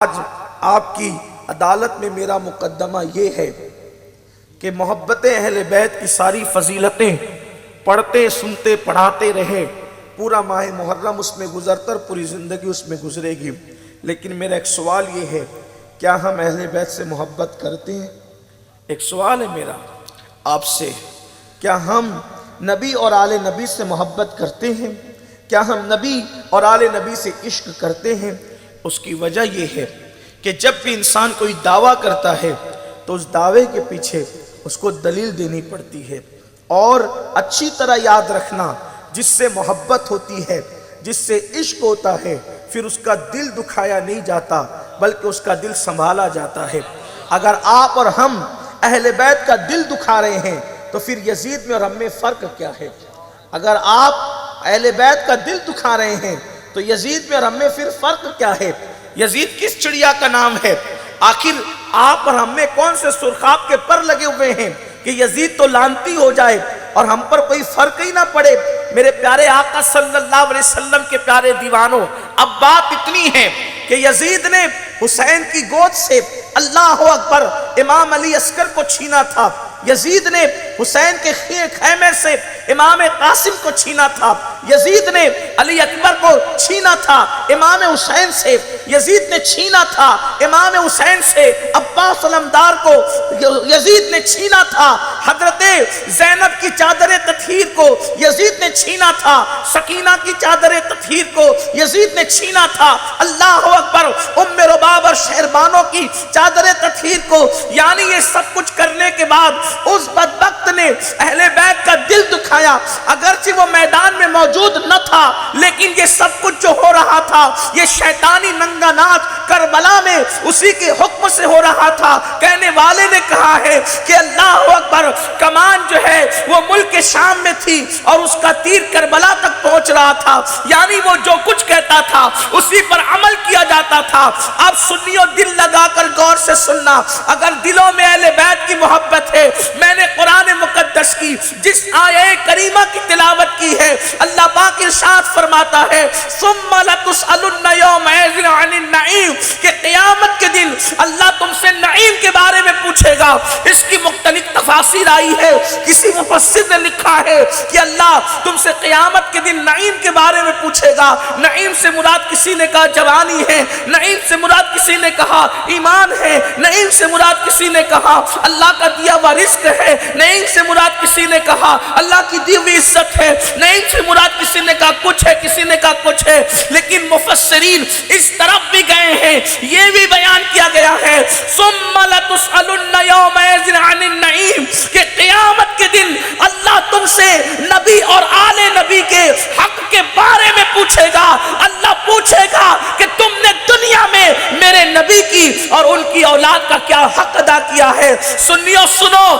آج آپ کی عدالت میں میرا مقدمہ یہ ہے کہ محبت اہل بیت کی ساری فضیلتیں پڑھتے سنتے پڑھاتے رہے، پورا ماہ محرم اس میں گزرتا اور پوری زندگی اس میں گزرے گی، لیکن میرا ایک سوال یہ ہے، کیا ہم اہل بیت سے محبت کرتے ہیں؟ ایک سوال ہے میرا آپ سے، کیا ہم نبی اور آل نبی سے محبت کرتے ہیں؟ کیا ہم نبی اور آل نبی سے عشق کرتے ہیں؟ اس کی وجہ یہ ہے کہ جب بھی انسان کوئی دعویٰ کرتا ہے تو اس دعوے کے پیچھے اس کو دلیل دینی پڑتی ہے، اور اچھی طرح یاد رکھنا، جس سے محبت ہوتی ہے، جس سے عشق ہوتا ہے، پھر اس کا دل دکھایا نہیں جاتا بلکہ اس کا دل سنبھالا جاتا ہے۔ اگر آپ اور ہم اہل بیت کا دل دکھا رہے ہیں تو پھر یزید میں اور ہم میں فرق کیا ہے؟ اگر آپ اہل بیت کا دل دکھا رہے ہیں تو یزید میں اور ہم میں پھر فرق کیا ہے؟ یزید کس چڑیا کا نام ہے؟ آخر آپ اور ہم میں کون سے سرخاب کے پر لگے ہوئے ہیں کہ یزید تو لعنتی ہو جائے اور ہم پر کوئی فرق ہی نہ پڑے؟ میرے پیارے آقا صلی اللہ علیہ وسلم کے پیارے دیوانوں، اب بات اتنی ہے کہ یزید نے حسین کی گود سے اللہ اکبر امام علی عسکر کو چھینا تھا، یزید نے حسین کے خیمے سے امام قاسم کو چھینا تھا، یزید نے علی اکبر کو چھینا تھا امام حسین سے، یزید نے چھینا تھا امام حسین سے عباس علمدار کو، یزید نے چھینا تھا حضرت زینب کی چادر تطہیر کو، یزید نے چھینا تھا سکینہ کی چادر تطہیر کو، یزید نے چھینا تھا اللہ اکبر ام رباب اور شہربانوں کی چادر تطہیر کو۔ یعنی یہ سب کچھ کرنے کے بعد اس بدبخت نے اہل بیت کا دل دکھایا، اگرچہ وہ میدان میں موجود نہ تھا، لیکن یہ سب کچھ جو ہو رہا تھا یہ شیطانی ننگا ناچ کربلا میں اسی کے حکم سے ہو رہا تھا۔ کہنے والے نے کہا ہے کہ اللہ اکبر کمان جو ہے وہ ملک شام میں تھی اور اس کا تیر کربلا تک پہنچ رہا تھا، یعنی وہ جو کچھ کہتا تھا اسی پر عمل کیا جاتا تھا۔ اب سنیو، دل لگا کر غور سے سننا، اگر دلوں میں اہل بیت کی محبت ہے، میں نے قرآن مقدس کی جس آیہ کریمہ کی تلاوت کی ہے، اللہ پاک ارشاد فرماتا ہے ثم لتسألن یومئذ عن النعیم، کہ قیامت کے دن اللہ تم سے نعیم کے بارے میں پوچھے گا۔ اس کی مختلف تفاسیر آئی ہے، کسی مفسر نے لکھا ہے کہ اللہ تم سے قیامت کے دن نعیم کے بارے میں پوچھے گا۔ نعیم سے مراد کسی نے کہا جوانی ہے، نعیم سے مراد کسی نے کہا ایمان ہے، نعیم سے مراد کسی نے کہا اللہ کا دیا ہوا رزق ہے، نعیم سے مراد کسی نے کہا اللہ کی دی ہوئی عزت ہے، نعیم سے مراد کسی نے کہا کچھ ہے، کسی نے کہا کچھ ہے، لیکن مفسرین اس طرف بھی گئے ہیں، یہ بھی بیان کیا گیا ہے ثم لتسألن یومئذ عن النعیم، کہ قیامت کے دن اللہ تم سے نبی اور آل نبی کے حق کے بارے میں پوچھے گا۔ اللہ پوچھے گا کہ تم نے دنیا میں میرے نبی کی اور ان کی اولاد کا کیا حق ادا کیا ہے۔ سنیو، سنو،